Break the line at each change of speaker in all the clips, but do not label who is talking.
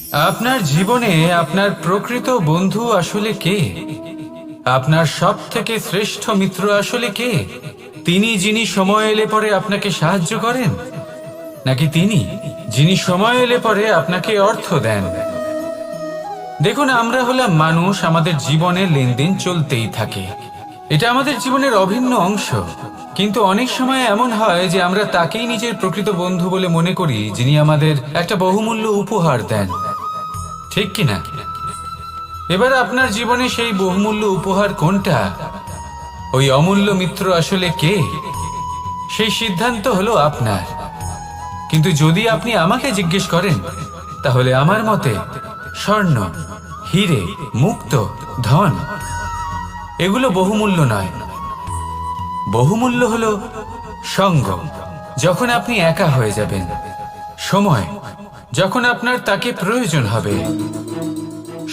আপনার জীবনে আপনার প্রকৃত বন্ধু আসলে কে? আপনার সব থেকে শ্রেষ্ঠ মিত্র আসলে কে? তিনি যিনি সময় এলে পরে আপনাকে সাহায্য করেন, নাকি তিনি যিনি সময় এলে পরে আপনাকে অর্থ দেন? দেখুন, আমরা হলাম মানুষ, আমাদের জীবনে লেনদেন চলতেই থাকে। এটা আমাদের জীবনের অভিন্ন অংশ। কিন্তু অনেক সময় এমন হয় যে আমরা তাকেই নিজের প্রকৃত বন্ধু বলে মনে করি, যিনি আমাদের একটা বহুমূল্য উপহার দেন, ঠিক কিনা? এবার আপনার জীবনে সেই বহুমূল্য উপহার কোনটা, ওই অমূল্য মিত্র আসলে কে, সেই সিদ্ধান্ত হলো আপনার। কিন্তু যদি আপনি আমাকে জিজ্ঞেস করেন, তাহলে আমার মতে স্বর্ণ, হিরে, মুক্ত, ধন এগুলো বহুমূল্য নয়। বহুমূল্য হলো সঙ্গ, যখন আপনি একা হয়ে যাবেন; সময়, যখন আপনার তাকে প্রয়োজন হবে;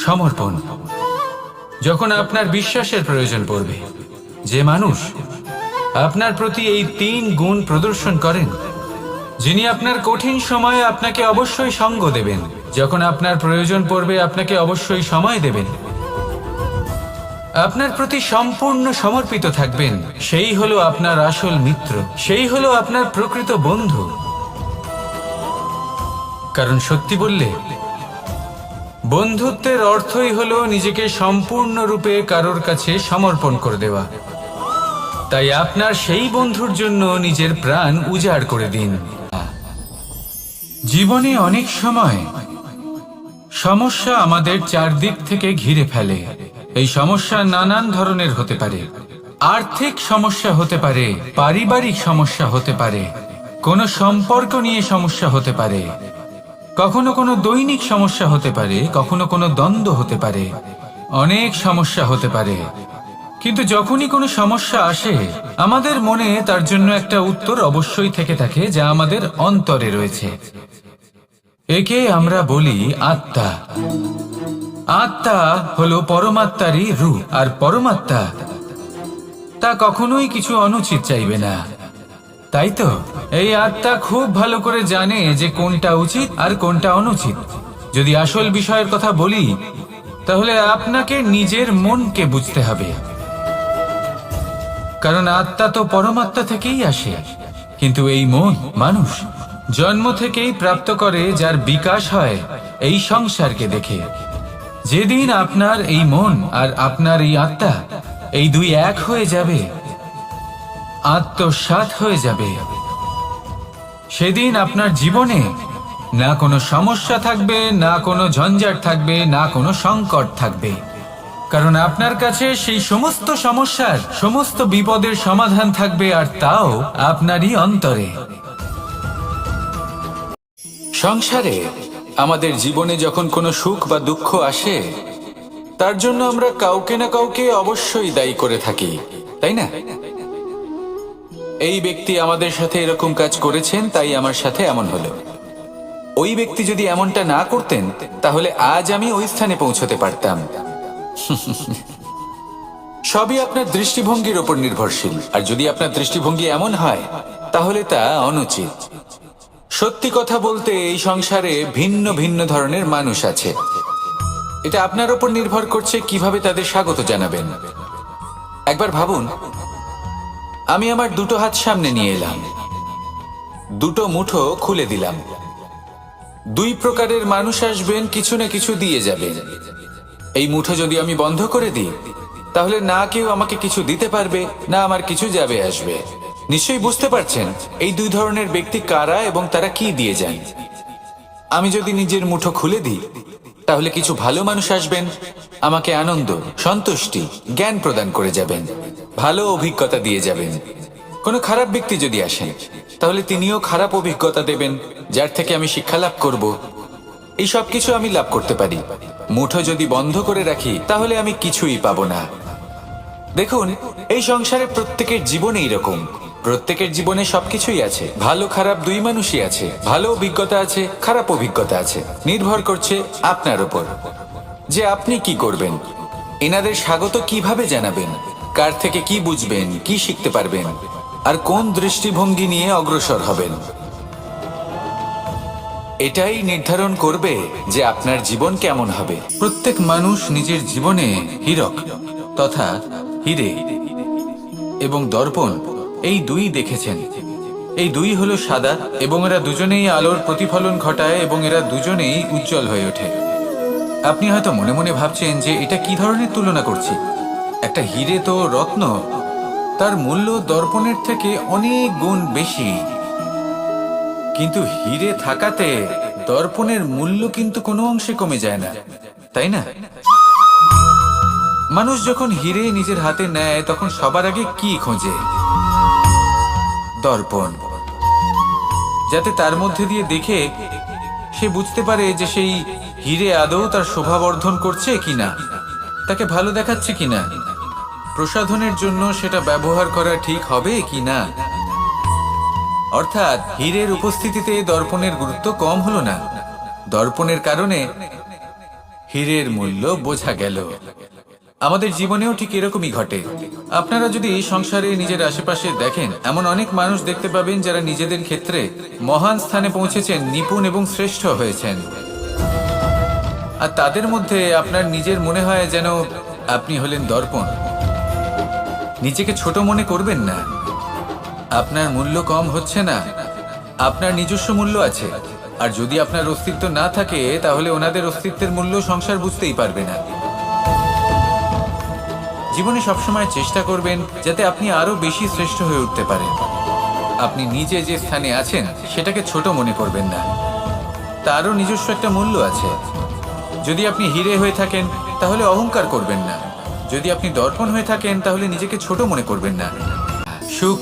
সমর্পণ, যখন আপনার বিশ্বাসের প্রয়োজন পড়বে। যে মানুষ আপনার প্রতি এই 3 গুণ প্রদর্শন করেন, যিনি আপনার কঠিন সময়ে আপনাকে অবশ্যই সঙ্গ দেবেন, যখন আপনার প্রয়োজন পড়বে আপনাকে অবশ্যই সময় দেবেন, আপনার প্রতি সম্পূর্ণ সমর্পিত থাকবেন, সেই হলো আপনার আসল মিত্র, সেই হলো আপনার প্রকৃত বন্ধু। কারণ সত্যি বললে, বন্ধুত্বের অর্থই হলো নিজেকে সম্পূর্ণরূপে কারোর কাছে সমর্পণ করে দেওয়া। তাই আপনার সেই বন্ধুর জন্য নিজের প্রাণ উজাড় করে দিন। জীবনে অনেক সময় সমস্যা আমাদের চারদিক থেকে ঘিরে ফেলে। এই সমস্যা নানান ধরনের হতে পারে। আর্থিক সমস্যা হতে পারে, পারিবারিক সমস্যা হতে পারে, কোনো সম্পর্ক নিয়ে সমস্যা হতে পারে, কখনো কোনো দৈনিক সমস্যা হতে পারে, কখনো কোনো দ্বন্দ্ব হতে পারে, অনেক সমস্যা হতে পারে। কিন্তু যখনই কোনো সমস্যা আসে, আমাদের মনে তার জন্য একটা উত্তর অবশ্যই থেকে থাকে, যা আমাদের অন্তরে রয়েছে। একে আমরা বলি আত্মা। আত্মা হলো পরমাত্মারই রূপ, আর পরমাত্মা তা কখনোই কিছু অনুচিত চাইবে না, তাই তো? এই আত্মা খুব ভালো করে জানে যে কোনটা উচিত আর কোনটা অনুচিত। যদি আসল বিষয়ের কথা বলি, তাহলে আপনাকে নিজের মনকে বুঝতে হবে। কারণ আত্মা তো পরমাত্মা থেকেই আসে। কিন্তু এই মন মানুষ জন্ম থেকেই প্রাপ্ত করে, যার বিকাশ হয় এই সংসারকে দেখে। যেদিন আপনার এই মন আর আপনার এই আত্মা, এই দুই এক হয়ে যাবে, আত্মসাৎ হয়ে যাবে, সেদিন আপনার জীবনে না কোনো সমস্যা থাকবে, না কোনো ঝঞ্ঝাট থাকবে, না কোনো সংকট থাকবে। কারণ আপনার কাছে সেই সমস্ত সমস্যার, সমস্ত বিপদের সমাধান থাকবে, আর তাও আপনারই অন্তরে। সংসারে আমাদের জীবনে যখন কোনো সুখ বা দুঃখ আসে, তার জন্য আমরা কাউকে না কাউকে অবশ্যই দায়ী করে থাকি, তাই না? এই ব্যক্তি আমাদের সাথে এরকম কাজ করেছেন, তাই আমার সাথে এমন হলো। ওই ব্যক্তি যদি এমনটা না করতেন, তাহলে আজ আমি ওই স্থানে পৌঁছতে পারতাম। সবই আপনার দৃষ্টিভঙ্গির ওপর নির্ভরশীল। আর যদি আপনার দৃষ্টিভঙ্গি এমন হয়, তাহলে তা অনুচিত। সত্যি কথা বলতে, এই সংসারে ভিন্ন ভিন্ন ধরনের মানুষ আছে। এটা আপনার ওপর নির্ভর করছে কিভাবে তাদের স্বাগত জানাবেন। একবার ভাবুন, আমি আমার দুটো হাত সামনে নিয়ে এলাম, দুটো মুঠো খুলে দিলাম। দুই প্রকারের মানুষ আসবেন, কিছু না কিছু দিয়ে যাবেন। এই মুঠো যদি আমি বন্ধ করে দিই, তাহলে না কেউ আমাকে কিছু দিতে পারবে, না আমার কিছু যাবে আসবে। নিশ্চয়ই বুঝতে পারছেন এই দুই ধরনের ব্যক্তি কারা এবং তারা কি দিয়ে যান। আমি যদি নিজের মুঠো খুলে দিই, তাহলে কিছু ভালো মানুষ আসবেন, আমাকে আনন্দ, সন্তুষ্টি, জ্ঞান প্রদান করে যাবেন, ভালো অভিজ্ঞতা দিয়ে যাবেন। কোনো খারাপ ব্যক্তি যদি আসেন, তাহলে তিনিও খারাপ অভিজ্ঞতা দেবেন, যার থেকে আমি শিক্ষা লাভ করব। এই সব কিছু আমি লাভ করতে পারি। মুঠো যদি বন্ধ করে রাখি, তাহলে আমি কিছুই পাবো না। দেখুন, এই সংসারে প্রত্যেকের জীবনে এইরকম। প্রত্যেকের জীবনে সবকিছুই আছে, ভালো খারাপ দুই মানুষই আছে। ভালো অভিজ্ঞতা আছে, খারাপ অভিজ্ঞতা আছে। নির্ভর করছে আপনার উপর যে আপনি কি করবেন। এনাদের স্বাগত কিভাবে জানাবেন, কার থেকে কি বুঝবেন, কি শিখতে পারবেন, আর কোন দৃষ্টিভঙ্গি নিয়ে অগ্রসর হবেন। এটাই নির্ধারণ করবে যে আপনার জীবন কেমন হবে। প্রত্যেক মানুষ নিজের জীবনে হীরক তথা হিরে এবং দর্পণ এই দুই দেখেছেন। এই দুই হলো সাদা এবং এরা দুজনেই আলোর প্রতিফলন ঘটায় এবং এরা দুজনেই উজ্জ্বল হয়ে ওঠে। আপনি হয়তো মনে মনে ভাবছেন যে এটা কি ধরনের তুলনা করছি। একটা হিরে তো রত্ন, তার মূল্য দর্পণের থেকে অনেক গুণ বেশি। কিন্তু হিরে থাকাতে দর্পণের মূল্য কিন্তু কোনো অংশে কমে যায় না, তাই না? মানুষ যখন হিরে নিজের হাতে নেয় তখন সবার আগে কি খোঁজে? দর্পণ, যাতে তার মধ্যে দিয়ে দেখে সে বুঝতে পারে যে সেই হিরে আদৌ তার শোভাবর্ধন করছে কিনা, তাকে ভালো দেখাচ্ছে কিনা, প্রসাধনের জন্য সেটা ব্যবহার করা ঠিক হবে কিনা। অর্থাৎ হীরের উপস্থিতিতে দর্পণের গুরুত্ব কম হলো না, দর্পণের কারণে হীরের মূল্য বোঝা গেল। আমাদের জীবনেও ঠিক এরকমই ঘটে। আপনারা যদি সংসারে নিজের আশেপাশে দেখেন, এমন অনেক মানুষ দেখতে পাবেন যারা নিজেদের ক্ষেত্রে মহান স্থানে পৌঁছেছেন, নিপুণ এবং শ্রেষ্ঠ হয়েছেন। আর তাদের মধ্যে আপনার নিজের মনে হয় যেন আপনি হলেন দর্পণ। নিজেকে ছোট মনে করবেন না। আপনার মূল্য কম হচ্ছে না, আপনার নিজস্ব মূল্য আছে। আর যদি আপনার অস্তিত্ব না থাকে তাহলে ওনাদের অস্তিত্বের মূল্য সংসার বুঝতেই পারবে না। জীবনে সবসময় চেষ্টা করবেন যাতে আপনি আরো বেশি শ্রেষ্ঠ হয়ে উঠতে পারেন। আপনি নিজে যে স্থানে আছেন সেটাকে ছোট মনে করবেন না, তারও নিজস্ব একটা মূল্য আছে। যদি আপনি হিরে হয়ে থাকেন তাহলে অহংকার করবেন না, যদি আপনি দর্পণ হয়ে থাকেন তাহলে নিজেকে ছোট মনে করবেন না। সুখ,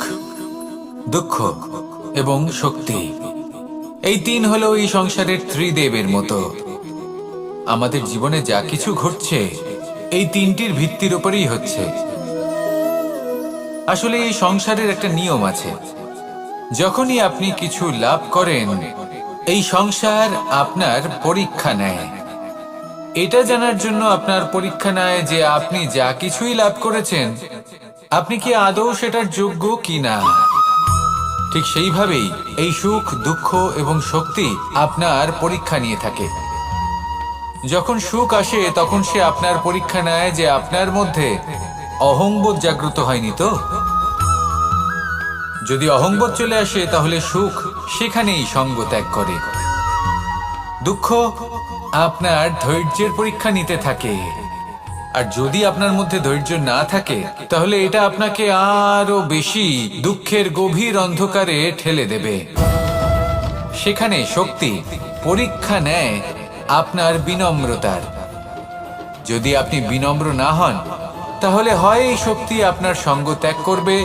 দুঃখ এবং শক্তি, এই তিন হলো এই সংসারের ত্রিদেবের মতো। আমাদের জীবনে যা কিছু ঘটছে এই তিনটির ভিত্তির উপরেই হচ্ছে। আসলে এই সংসারের একটা নিয়ম আছে, যখনই আপনি কিছু লাভ করেন এই সংসার আপনার পরীক্ষা নেয়। এটা জানার জন্য আপনার পরীক্ষা নেয় যে আপনি যা কিছুই লাভ করেছেন আপনি কি আদৌ সেটার যোগ্য কিনা। ঠিক সেইভাবেই এই সুখ, দুঃখ এবং শক্তি আপনার পরীক্ষা নিয়ে থাকে। যখন সুখ আসে তখন সে আপনার পরীক্ষা নেয় যে আপনার মধ্যে অহংবোধ জাগ্রত হয়নি তো। যদি অহংবোধ চলে আসে তাহলে সুখ সেখানেই সঙ্গ ত্যাগ করে। দুঃখ আপনার ধৈর্যের পরীক্ষা নিতে থাকে, আর যদি আপনার মধ্যে ধৈর্য না থাকে তাহলে এটা আপনাকে আরো বেশি দুঃখের গভীর অন্ধকারে ঠেলে দেবে। সেখানে শক্তি পরীক্ষা নেয় আপনার বিনম্রতার। যদি আপনি বিনম্র না হন তাহলে হয় এই শক্তি আপনার সঙ্গ ত্যাগ করবে,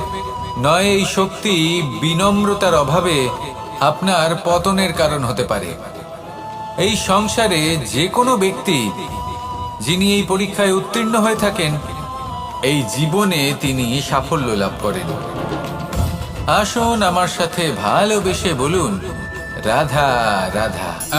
নয় এই শক্তি বিনম্রতার অভাবে আপনার পতনের কারণ হতে পারে। এই সংসারে যে কোনো ব্যক্তি যিনি এই পরীক্ষায় উত্তীর্ণ হয়ে থাকেন এই জীবনে তিনি সাফল্য লাভ করেন। আসুন আমার সাথে ভালোবেসে বলুন রাধা রাধা।